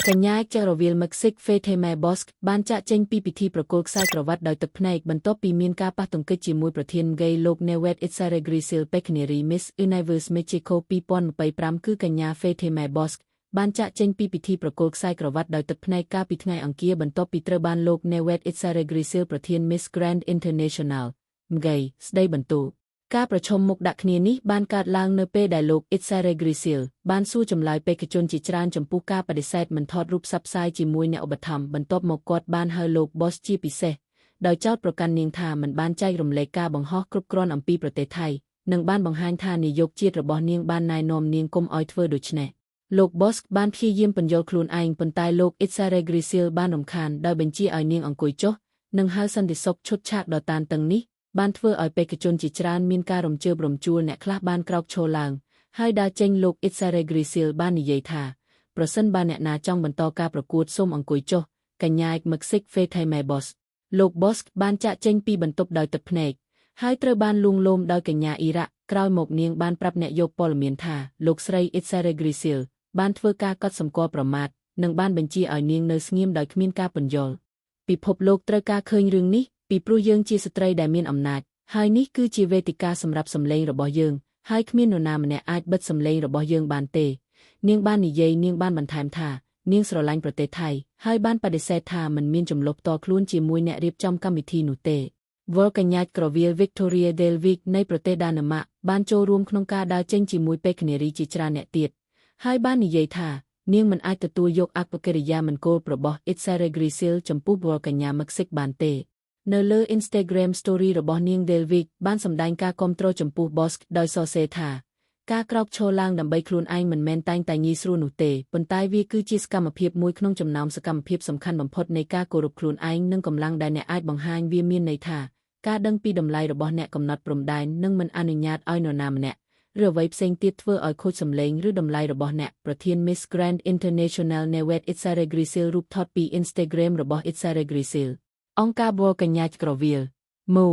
កញ្ញាចរវិលមិកសិកហ្វេថេម៉ែបសបានចាក់ចេញពីពិធីប្រគល់ខ្សែក្រវ៉ាត់ដោយទឹកភ្នែកបន្ទាប់ពីមានការប៉ះទង្គិចជាមួយប្រធានហ្គេលោក Newet Itsaregrisil Pekneri Miss Universe Mexico 2025គឺកញ្ញាហ្វេថេម៉ែបសបានចាក់ចេញពីពិធីប្រគល់ខ្សែក្រវ៉ាត់ដោយទឹកភ្នែកកាលពីថ្ងៃអង្គារបន្ទាប់ពីត្រូវបានលោក Newet Itsaregrisil ប្រធាន Miss Grand International MGA ស្ដីបន្ទោសការប្រឈមមុខដាក់គ្នានេះបានកើតឡើងនៅពេលដែលលោក Itsaregrisil បានសួរចម្លើយបេក្ខជនជាច្រើនចំពោះការបដិសេធមិនថតរូបផ្សព្វផ្សាយជាមួយអ្នកឧបត្ថម្ភបន្ទាប់មកគាត់បានហៅលោក Boss ជាពិសេសដោយចោទប្រកាន់នាងថាមិនបានចែករំលែកការបង្ហោះគ្រប់គ្រាន់អំពីប្រទេសថៃនិងបានបង្ហាញថានាយកជាតិរបស់នាងបានណែនាំនាងកុំឲ្យធ្វើដូច្នេះលោក Boss បានព្យាយាមបញ្យល់ខ្លួនឯងប៉ុន្តែលោក Itsaregrisil បានរំខានដោយបញ្ជាឲ្យនាងអង្គុយចុះនិងហៅសន្តិសុខឈុតឆាកដ៏តានតឹងនេះបានធ្វើឲ្យបេក្ខជនជាច្រើនមានការរំជើបរំជួលអ្នកខ្លះបានក្រោកឈរឡើងហើយដើរចេញលោក Itsaregrisil បាននិយាយថាប្រសិនបើអ្នកណាចង់បន្តការប្រកួតសូមអង្គុយចុះកញ្ញាមិកសិកហ្វេថៃម៉ែបសលោក Boss បានចាក់ចេញពីបន្ទប់ដោយទឹកភ្នែកហើយត្រូវបានលួងលោមដោយកញ្ញាអ៊ីរ៉ាក់ក្រោយមកនាងបានប្រាប់អ្នកយកព័ត៌មានថាលោកស្រី Itsaregrisil បានធ្វើការកត់សម្គាល់ប្រមាថនិងបានបញ្ជាឲ្យនាងនៅស្ងៀមដោយគ្មានការពន្យល់ពិភពលោកត្រូវការឃើញរឿងនេះពីព្រោះយើងជាស្ត្រីដែលមានអំណាចហើយនេះគឺជាវេទិកាសម្រាប់សម្លេងរបស់យើងហើយគ្មាននរណាម្នាក់អាចបិទសម្លេងរបស់យើងបានទេនាងបាននិយាយនាងបានបន្ថែមថានាងស្រឡាញ់ប្រទេសថៃហើយបានបដិសេធថាមិនមានចំនួនផ្ទាល់ខ្លួនជាមួយអ្នករៀបចំកម្មវិធីនោះទេវល់កញ្ញាក្រវីល Victoria Delvic នៃប្រទេសដាណឺម៉ាកបានចូលរួមក្នុងការដើរចេញជាមួយពេកនារីជាច្រើនអ្នកទៀតហើយបាននិយាយថានាងមិនអាចទទួលយកអកប្បកិរិយាមិនគោលរបស់ Itsaregrisil ចំពោះវល់កញ្ញាមិកសិកបានទេនៅលើ Instagram Story របស់នាង Delvic បានសម្ដែងការគាំទ្រចំពោះ Boss ដោយសរសេរថាការក្រោកឈរឡើងដើម្បីខ្លួនឯងមិនមែនតែងតែងាយស្រួលនោះទេប៉ុន្តែវាគឺជាសកម្មភាពមួយក្នុងចំណោមសកម្មភាពសំខាន់បំផុតនៃការគោរពខ្លួនឯងនិងកម្លាំងដែលអ្នកអាចបង្ហាញវាមានន័យថាការដឹងពីតម្លៃរបស់អ្នកកំណត់ព្រំដែននិងមិនអនុញ្ញាតឲ្យនរណាម្នាក់ឬអ្វីផ្សេងទៀតធ្វើឲ្យខូចសម្លេងឬតម្លៃរបស់អ្នកប្រធាន Miss Grand International Newet Itsaregrisil រូបថតពី Instagram របស់ Itsaregrisilអង្គការបលកញ្ញាក្រវីលម៉ូ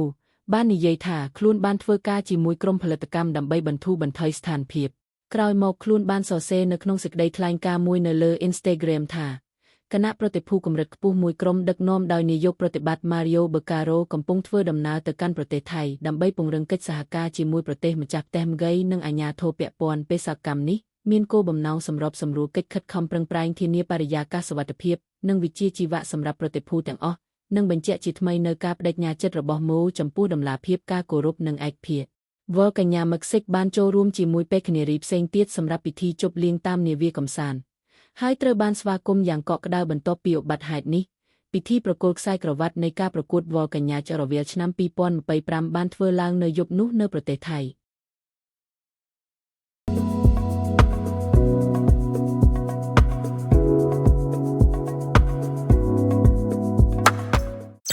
បាននិយាយថាខ្លួនបានធ្វើការជាមួយក្រុមផលិតកម្មដើម្បីបន្ធូរបន្ថយស្ថានភាពក្រោយមកខ្លួនបានសរសេរនៅក្នុងសេចក្តីថ្លែងការណ៍មួយនៅលើ Instagram ថាគណៈប្រតិភូកម្រិតខ្ពស់មួយក្រុមដឹកនាំដោយនាយកប្រតិបត្តិ Mario Bacaro កំពុងធ្វើដំណើរទៅកាន់ប្រទេសថៃដើម្បីពង្រឹងកិច្ចសហការជាមួយប្រទេសម្ចាស់ផ្ទះម្ហ្គីនិងអាជ្ញាធរពាក់ព័ន្ធបេសកកម្មនេះមានគោលបំណងសម្របសម្រួលកិច្ចខិតខំប្រឹងប្រែងធានាបរិយាកាសសុវត្ថិភាពនិងវិជ្ជាជីវៈសម្រាប់ប្រតិភូទាំងអស់និងបញ្ជាក់ជាថ្មីនៅការបដិញ្ញាចិត្តរបស់ម៉ូចំពោះដំណាភាពការគោរពនិងឯកភាពវល់កញ្ញាមិកសិកបានចូលរួមជាមួយពេកនារីផ្សេងទៀតសម្រាប់ពិធីជប់លៀងតាមនាវាកំសាន្តហើយត្រូវបានស្វាគមន៍យ៉ាងកក់ក្ដៅបន្ទាប់ពីឧបត្តិហេតុនេះពិធីប្រគល់ខ្សែក្រវ៉ាត់នៃការប្រកួតវល់កញ្ញាចរវិលឆ្នាំ2025បានធ្វើឡើងនៅយប់នោះនៅប្រទេសថៃ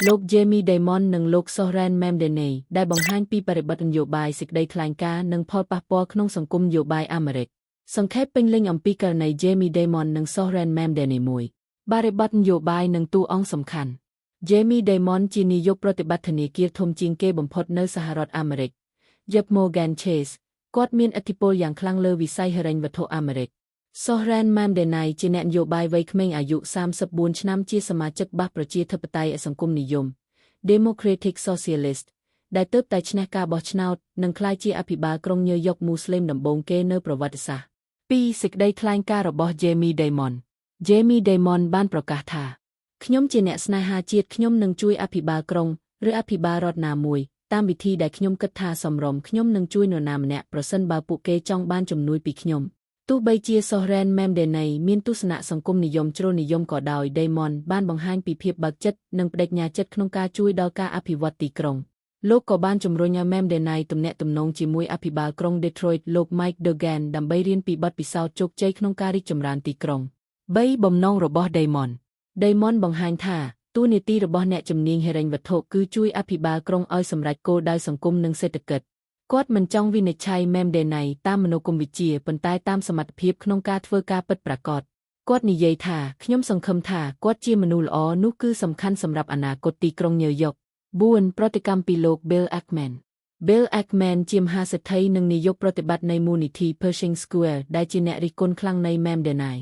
លោក Jamie Dimon និងលោក Zohran Memdani ដែលបង្ហាញពីបរិបទនយោបាយសេចក្តីថ្លែងការណ៍និងផលប៉ះពាល់ក្នុងសង្គមនយោបាយអាមេរិកសង្ខេបពេញលេញអំពីករណី Jamie Dimon និង Zohran Memdani 1បរិបទនយោបាយនិងតួអង្គសំខាន់ Jamie Dimon ជានាយកប្រតិបត្តិធនាគារធំជាងគេបំផុតនៅសហរដ្ឋអាមេរិក JP Morgan Chase គាត់មានឥទ្ធិពលយ៉ាងខ្លាំងលើវិស័យហិរញ្ញវត្ថុអាមេរិកZohran Memdani ជាអ្នកនយោបាយវ័យក្មេងអាយុ34ឆ្នាំជាសមាជិកបក្សប្រជាធិបតេយ្យសង្គមនិយម Democratic Socialist ដែលទើបតែឈ្នះការបោះឆ្នោតនិងក្លាយជាអភិបាលក្រុងញូវយ៉កមូស្លេមដំបូងគេនៅប្រវត្តិសាស្ត្រពីសេចក្តីថ្លែងការណ៍របស់ Jamie Dimon បានប្រកាសថាខ្ញុំជាអ្នកស្នេហាជាតិខ្ញុំនឹងជួយអភិបាលក្រុងឬអភិបាលរដ្ឋណាមួយតាមវិធីដែលខ្ញុំគិតថាសមរម្យខ្ញុំនឹងជួយនរណាម្នាក់ប្រសិនបើពួកគេចង់បានជំនួយពីខ្ញុំទោះបីជា Zohran Memdani មានទស្សនៈសង្គមនិយមជ្រុលនិយមក៏ដោយ Dimon បានបង្ហាញពីភាពបើកចិត្តនិងបដិញ្ញាចិត្តក្នុងការជួយដល់ការអភិវឌ្ឍទីក្រុងលោកក៏បានជំរុញឲ្យ Memdani ទំនាក់ទំនងជាមួយអភិបាលក្រុង Detroit លោក Mike Duggan ដើម្បីរៀនពីបទពិសោធន៍ជោគជ័យក្នុងការរីកចម្រើនទីក្រុង3បំណងរបស់ Dimon បង្ហាញថាតួនាទីរបស់អ្នកជំនាញហិរញ្ញវត្ថុគឺជួយអភិបាលក្រុងឲ្យសម្រេចគោលដៅសង្គមនិងសេដ្ឋកិច្ចគាត់មិនចង់វិនិច្ឆ័យ Memdani តាមមនោគមវិជ្ជាប៉ុន្តែតាមសមត្ថភាពក្នុងការធ្វើការពិតប្រាកដគាត់និយាយថាខ្ញុំសង្ឃឹមថាគាត់ជាមនុស្សល្អនោះគឺសំខាន់សម្រាប់អនាគតទីក្រុងញូវយ៉ក4ប្រតិកម្មពីលោក Bill Ackman ជាមហាសេដ្ឋីនិងនាយកប្រតិបត្តិនៃមូលនិធិ Pershing Square ដែលជាអ្នករិះគន់ខ្លាំងនៃ Memdani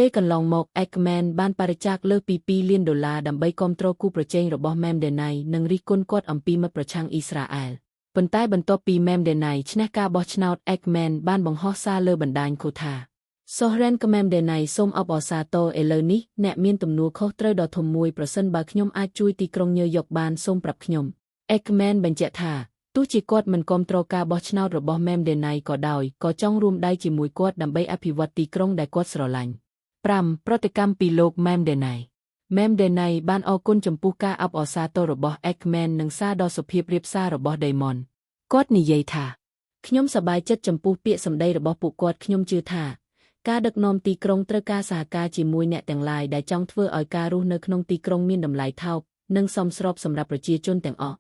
ពេលកន្លងមក Ekman បានបរិច្ចាគលើសពី$2 លានដើម្បីគាំទ្រគូប្រជែងរបស់ Mamdani និងរិះគន់គាត់អំពីមិត្តប្រឆាំងអ៊ីស្រាអែល ប៉ុន្តែបន្ទាប់ពី Mamdani ឈ្នះការបោះឆ្នោត Ekman បានបង្ហោះសារលើបណ្ដាញ Twitter សូហរ៉ាន Mamdani សូមអបអរសាទរឥឡូវនេះអ្នកមានទំនួលខុសត្រូវដ៏ធំមួយប្រសិនបើខ្ញុំអាចជួយទីក្រុងញូវយ៉កបានសូមប្រាប់ខ្ញុំ Ekman បញ្ជាក់ថាទោះជាគាត់មិនគាំទ្រការបោះឆ្នោតរបស់ Mamdani ក៏ដោយក៏ចង់រួមដៃជាមួយគាត់ដើម្បីអភិវឌ្ឍទីក្រុងដែលគាត់ស្រឡាញ់ 5. ប្រតិកម្មពីលោក Mamdani Mamdani បានអរគុណចំពោះការអបអរសាទររបស់ Ekman និងសារដ៏សុភាពរាបសាររបស់ Damon គាត់និយាយថាខ្ញុំសប្បាយចិត្តចំពោះពាក្យសម្ដីរបស់ពួកគាត់ខ្ញុំជឿថាការដឹកនាំទីក្រុងត្រូវការសហការជាមួយអ្នកទាំងឡាយដែលចង់ធ្វើឲ្យការរស់នៅក្នុងទីក្រុងមានតម្លៃថោកនិងសមស្របសម្រាប់ប្រជាជនទាំងអស់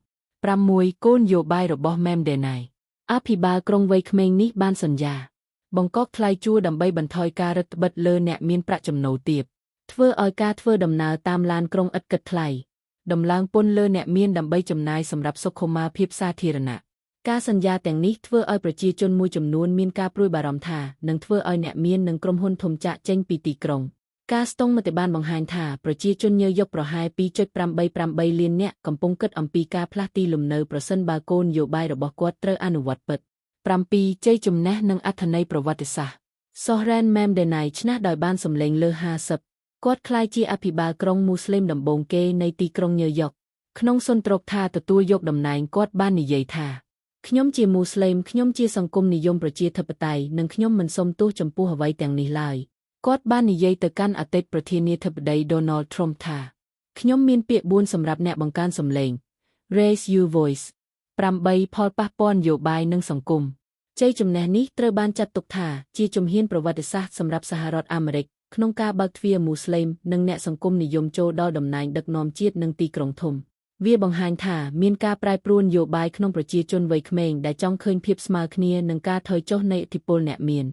6. គោលនយោបាយរបស់ Mamdani អភិបាលក្រុងវ័យក្មេងនេះបានសន្យាបង្កប់ថ្លៃជួលដើម្បីបន្ថយការរឹតបន្តឹងលើអ្នកមានប្រាក់ចំណូលទាបធ្វើឲ្យការធ្វើដំណើរតាមឡានក្រុងឥតគិតថ្លៃដំឡើងពន្ធលើអ្នកមានដើម្បីចំណាយសម្រាប់សុខុមាលភាពសាធារណៈការសន្យាទាំងនេះធ្វើឲ្យប្រជាជនមួយចំនួនមានការព្រួយបារម្ភថានឹងធ្វើឲ្យអ្នកមាននិងក្រុមហ៊ុនធំចាក់ចេញពីទីក្រុងការស្ទង់មតិបានបង្ហាញថាប្រជាជនញូវយ៉កប្រហែល 2.883 លាននាក់កំពុងគិតអំពីការផ្លាស់ទីលំនៅប្រសិនបើគោលនយោបាយរបស់គាត់ត្រូវអនុវត្តពិត 7. ជ័យជំនះនិងអត្ថន័យប្រវត្តិសាស្ត្រ Zohran Mamdani ឈ្នះដោយបានសម្លេងលើ 50 គាត់ក្លាយជាអភិបាលក្រុងមូស្លេមដំបូងគេនៃទីក្រុងញូវយ៉កក្នុងសុន្ទរកថាទទួលយកតំណែងគាត់បាននិយាយថាខ្ញុំជាមូស្លេមខ្ញុំជាសង្គមនិយមប្រជាធិបតេយ្យនិងខ្ញុំមិនសុំទោសចំពោះអ្វីទាំងនេះឡើយគាត់បាននិយាយទៅកាន់អតីតប្រធានាធិបតី Donald Trump ថាខ្ញុំមានពាក្យ4សម្រាប់អ្នកបង្កើនសំឡេង Raise your voice 8. ផលប៉ះពាល់នយោបាយនិងសង្គមជ័យជំនះនេះត្រូវបានចាត់ទុកថាជាជំហានប្រវត្តិសាស្ត្រសម្រាប់សហរដ្ឋអាមេរិកក្នុងការបើកទ្វារមូស្លេមនិងអ្នកសង្គមនិយមចូលដល់តំណែងដឹកនាំជាតិនិងទីក្រុងធំវាបង្ហាញថាមានការប្រែប្រួលនយោបាយក្នុងប្រជាជនវ័យក្មេងដែលចង់ឃើញភាពស្មើគ្នានិងការថយចុះនៃឥទ្ធិពលអ្នកមាន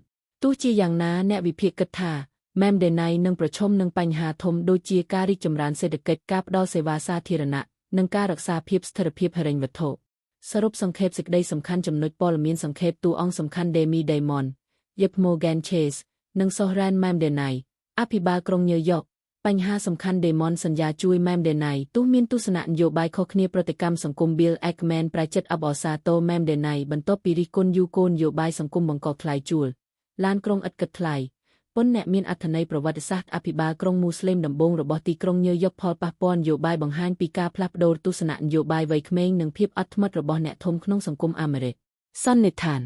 ទោះជាយ៉ាងណាអ្នកវិភាគគិតថា Mamdani នឹងប្រឈមនឹងបញ្ហាធំដូចជាការរីកចម្រើនសេដ្ឋកិច្ចការផ្ដល់សេវាសាធារណៈនិងការរក្សាភាពស្ថិរភាពហិរញ្ញវត្ថុសរុបសង្ខេបសេចក្តីសំខាន់ចំណុចព័ត៌មានសង្ខេបតួអង្គសំខាន់ Demi Damon Yep Morgan Chase និង Zohran Mamdani អភិបាលក្រុងញូវយ៉កបញ្ហាសំខាន់ Damon សន្យាជួយ Mamdani ទោះមានទស្សនៈនយោបាយខុសគ្នាប្រតិកម្មសង្គម Bill Ackman ប្រាចិត្តអបអរសាទរ Mamdani បន្ទាប់ពីរិះគន់យូរគោលនយោបាយសង្គមបង្កថ្លៃជួលឡានក្រុងឥតគិតថ្លៃពន្ធអ្នកមានអត្ថន័យប្រវត្តិសាស្ត្រអភិបាលក្រុងមូស្លេមដំបូងរបស់ទីក្រុងញូវយ៉កផលប៉ះពាល់នយោបាយបង្ហាញពីការផ្លាស់ប្ដូរទស្សនៈនយោបាយវ័យក្មេងនិងភាពអត់ធ្មត់របស់អ្នកធំក្នុងសង្គមអាមេរិកសន្និដ្ឋាន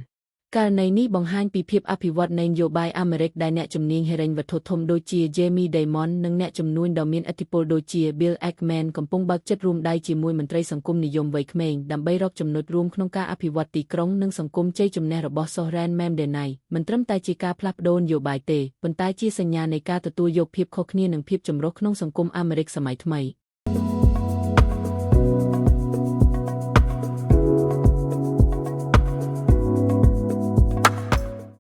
ករណីនេះបង្ហាញពីភាពអភិវឌ្ឍនៃនយោបាយអាមេរិកដែលអ្នកជំនាញហិរញ្ញវត្ថុធំដូចជា Jamie Dimon និងអ្នកជំនួញដ៏មានឥទ្ធិពលដូចជា Bill Ackman កំពុងបើកចិត្តរួមដៃជាមួយមន្ត្រីសង្គមនិយមវ័យក្មេងដើម្បីរកចំណុចរួមក្នុងការអភិវឌ្ឍទីក្រុងនិងសង្គមជ័យជំនះរបស់ Zohran Mamdani មិនត្រឹមតែជាការផ្លាស់ប្ដូរនយោបាយទេប៉ុន្តែជាសញ្ញានៃការទទួលយកភាពខុសគ្នានិងភាពចម្រុះក្នុងសង្គមអាមេរិកសម័យថ្មី